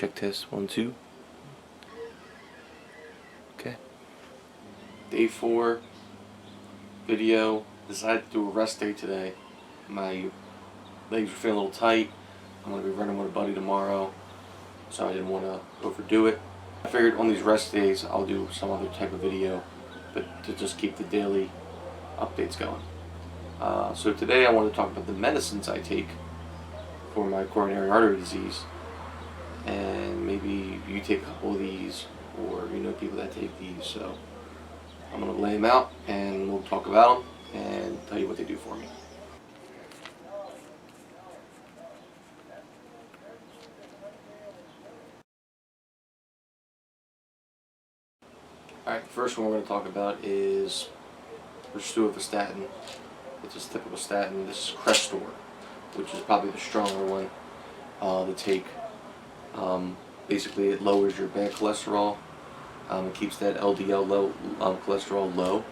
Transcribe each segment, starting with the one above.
Check test 1 2. Okay. Day 4 video. Decided to do a rest day today. My legs were feeling a little tight. I'm going to be running with a buddy tomorrow, so I didn't want to overdo it. I figured on these rest days I'll do some other type of video, but to just keep the daily updates going. So today I want to talk about the medicines I take for my coronary artery disease, and maybe you take a couple of these, or you know people that take these. So I'm going to lay them out and we'll talk about them and tell you what they do for me. Alright, the first one we're going to talk about is rosuvastatin. It's a typical statin. This is Crestor, which is probably the stronger one to take. Basically, it lowers your bad cholesterol. It keeps that LDL cholesterol low.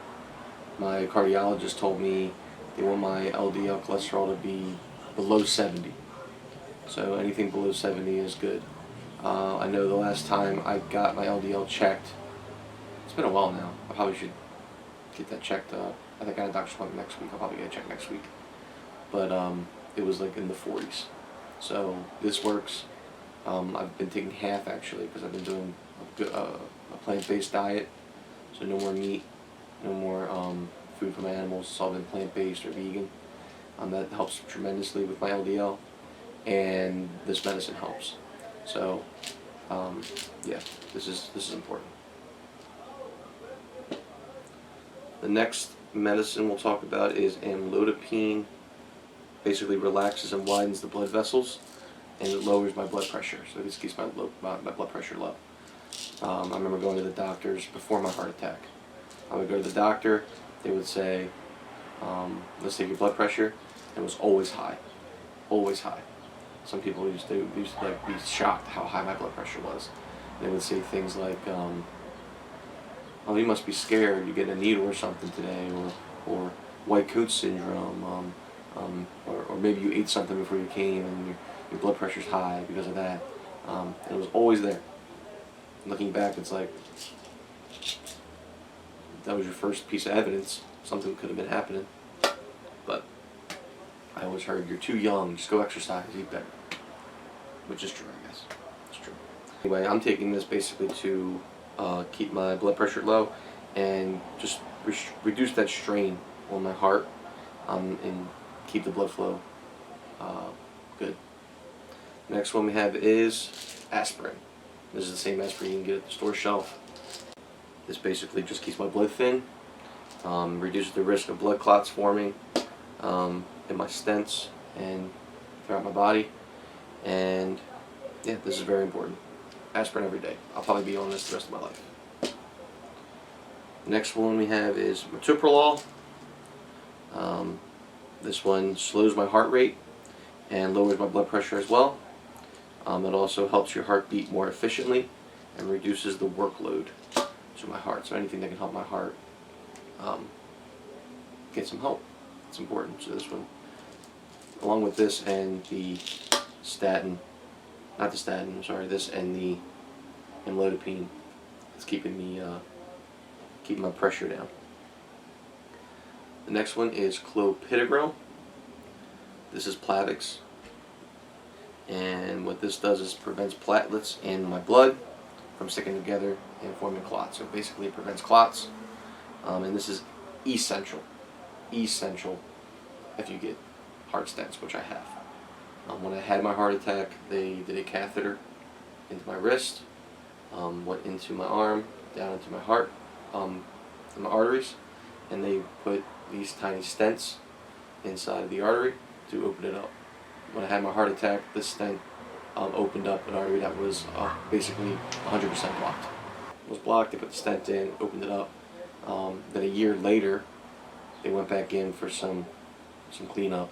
My cardiologist told me they want my LDL cholesterol to be below 70. So anything below 70 is good. I know the last time I got my LDL checked, it's been a while now. I probably should get that checked. I think I got a doctor's appointment next week. I'll probably get it checked next week. But it was like in the 40s. So this works. I've been taking half actually because I've been doing a plant-based diet. So no more meat, no more food from animals. So I've been plant-based or vegan. That helps tremendously with my LDL, and this medicine helps. So yeah, this is important. The next medicine we'll talk about is amlodipine. Basically relaxes and widens the blood vessels, and it lowers my blood pressure. So this keeps my blood pressure low. I remember going to the doctors before my heart attack. I would go to the doctor. They would say, let's take your blood pressure. It was always high, always high. Some people used to like be shocked how high my blood pressure was. They would say things like, "Oh, you must be scared. You get a needle or something today," or white coat syndrome, or maybe you ate something before you came and your blood pressure's high because of that. And it was always there. Looking back, it's like that was your first piece of evidence. Something could have been happening. But I always heard, you're too young, just go exercise, eat better. Which is true, I guess. It's true. Anyway, I'm taking this basically to keep my blood pressure low and just reduce that strain on my heart, and keep the blood flow good. Next one we have is aspirin. This is the same aspirin you can get at the store shelf. This basically just keeps my blood thin, reduces the risk of blood clots forming in my stents and throughout my body. And yeah, this is very important. Aspirin every day. I'll probably be on this the rest of my life. Next one we have is metoprolol. This one slows my heart rate and lowers my blood pressure as well. It also helps your heart beat more efficiently and reduces the workload to my heart. So anything that can help my heart get some help, it's important. So this one, along with this and the statin, not the statin, I'm sorry, this and the amlodipine, it's keeping my pressure down. The next one is clopidogrel. This is Plavix, and what this does is prevents platelets in my blood from sticking together and forming clots. So basically it prevents clots, and this is essential if you get heart stents, which I have. When I had my heart attack, they did a catheter into my wrist, went into my arm, down into my heart, in my arteries, and they put these tiny stents inside the artery to open it up. When I had my heart attack, this stent opened up an artery that was basically 100% blocked. It was blocked, they put the stent in, opened it up. Then a year later, they went back in for some cleanup.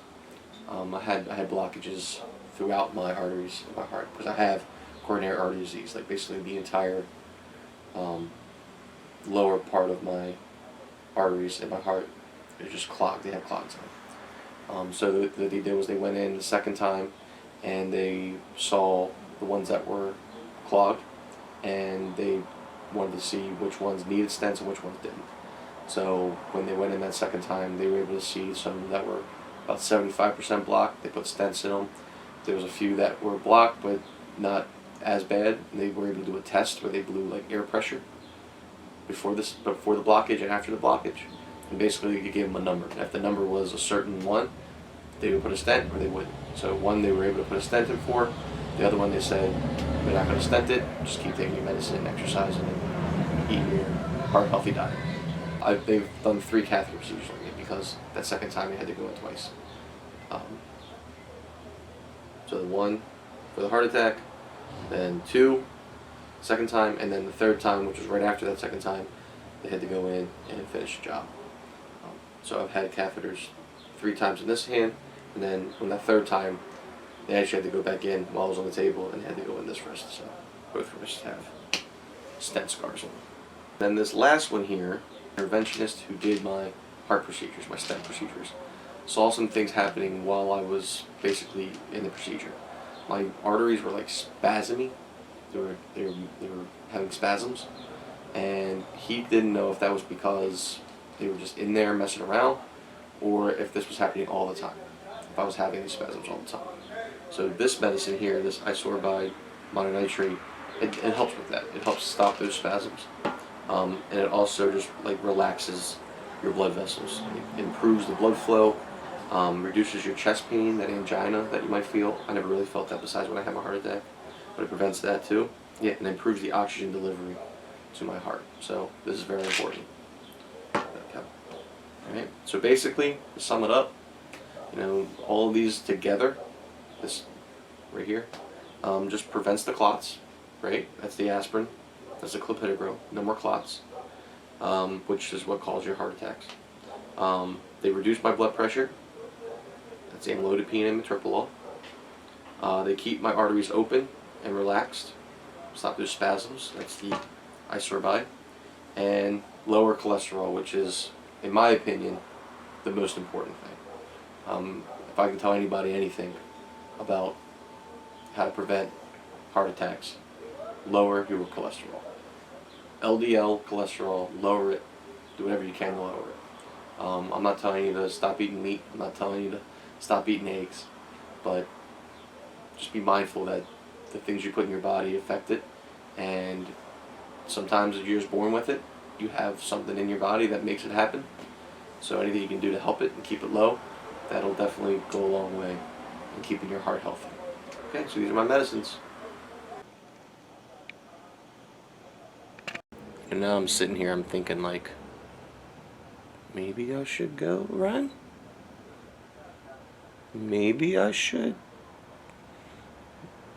I had blockages throughout my arteries in my heart because I have coronary artery disease. Like basically the entire lower part of my arteries in my heart is just clogged. They have clogs in them. So what they did was they went in the second time and they saw the ones that were clogged, and they wanted to see which ones needed stents and which ones didn't. So when they went in that second time, they were able to see some that were about 75% blocked. They put stents in them. There was a few that were blocked, but not as bad. And they were able to do a test where they blew like air pressure before the blockage and after the blockage, and basically you gave them a number. And if the number was a certain one, they would put a stent or they wouldn't. So one they were able to put a stent in for. The other one they said we're not going to stent it. Just keep taking your medicine, exercising, and eating your heart healthy diet. They've done 3 catheter procedures on me because that second time they had to go in twice. So the 1 for the heart attack, then 2 second time, and then the 3rd time, which was right after that second time, they had to go in and finish the job. So I've had catheters 3 times in this hand, and then on that 3rd time, they actually had to go back in while I was on the table and had to go in this wrist. So both wrists have stent scars on them. Then this last one here, interventionist who did my heart procedures, my stent procedures, saw some things happening while I was basically in the procedure. My arteries were like spasmy. They were having spasms, and he didn't know if that was because they were just in there messing around, or if this was happening all the time. If I was having these spasms all the time. So this medicine here, this isorbide mononitrate, it helps with that. It helps stop those spasms, and it also just like relaxes your blood vessels. It improves the blood flow, reduces your chest pain, that angina that you might feel. I never really felt that besides when I had my heart attack, but it prevents that too. Yeah, and improves the oxygen delivery to my heart. So this is very important. Okay. All right. So basically, to sum it up, all of these together, this right here, just prevents the clots. Right. That's the aspirin. That's the clopidogrel. No more clots, which is what causes your heart attacks. They reduce my blood pressure. That's amlodipine and metoprolol. They keep my arteries open and relaxed, stop those spasms. That's the isorbide. And lower cholesterol, which is, in my opinion, the most important thing. If I can tell anybody anything about how to prevent heart attacks, lower your cholesterol. LDL cholesterol, lower it. Do whatever you can to lower it. I'm not telling you to stop eating meat. I'm not telling you to stop eating eggs. But just be mindful that the things you put in your body affect it. And sometimes if you're just born with it, you have something in your body that makes it happen. So anything you can do to help it and keep it low, that'll definitely go a long way in keeping your heart healthy. Okay, so these are my medicines. And now I'm sitting here, I'm thinking like, maybe I should go run? Maybe I should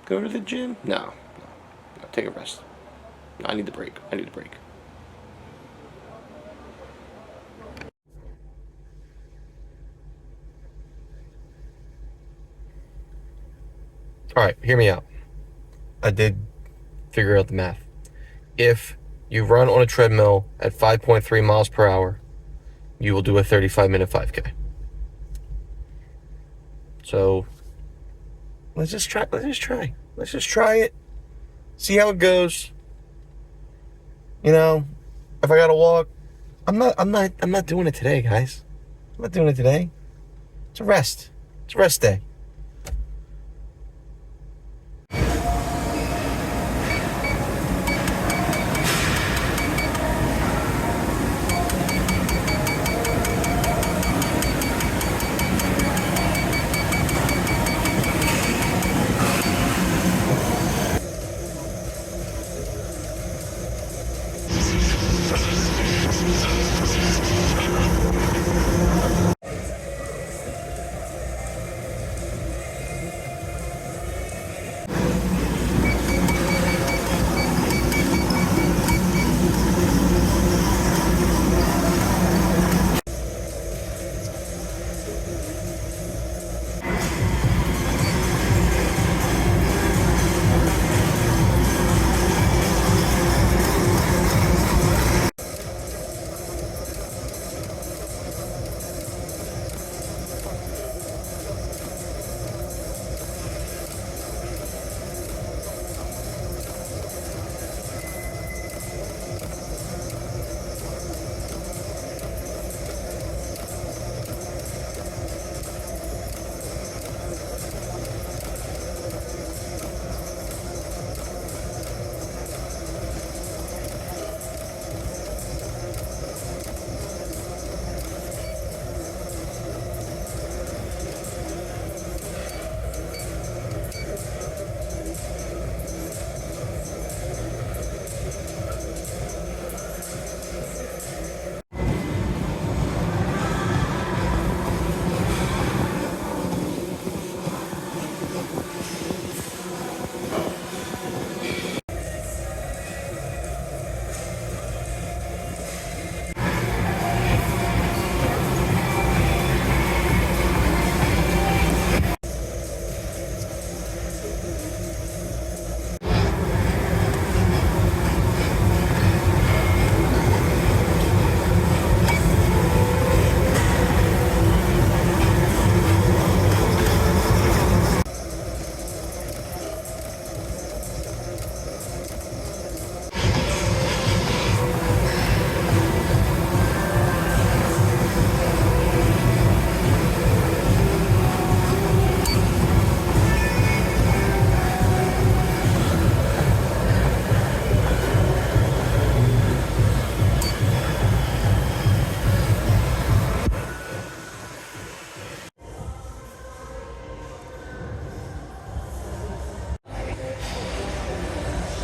go to the gym? No, take a rest. No, I need the break. Alright, hear me out. I did figure out the math. If you run on a treadmill at 5.3 miles per hour, you will do a 35-minute 5K. So, let's just try it. See how it goes. If I gotta walk, I'm not doing it today, guys. I'm not doing it today. It's a rest day.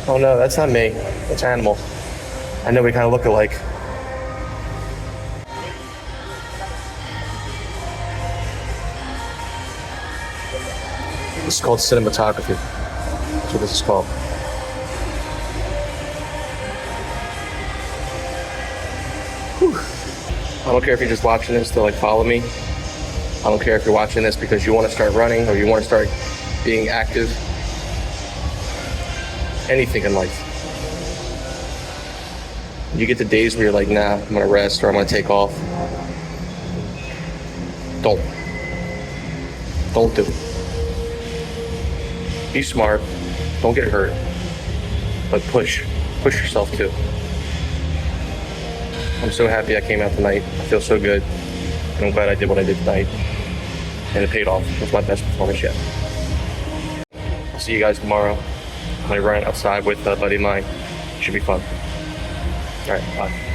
Oh no, that's not me. It's Animal. I know we kind of look alike. This is called cinematography. That's what this is called. Whew. I don't care if you're just watching this to like follow me. I don't care if you're watching this because you want to start running or you want to start being active. Anything in life. You get the days where you're like, nah, I'm gonna rest or I'm gonna take off. Don't do it. Be smart. Don't get hurt. But push yourself too. I'm so happy I came out tonight. I feel so good. And I'm glad I did what I did tonight. And it paid off. It was my best performance yet. I'll see you guys tomorrow. I'm gonna run outside with a buddy of mine. Should be fun. All right, bye.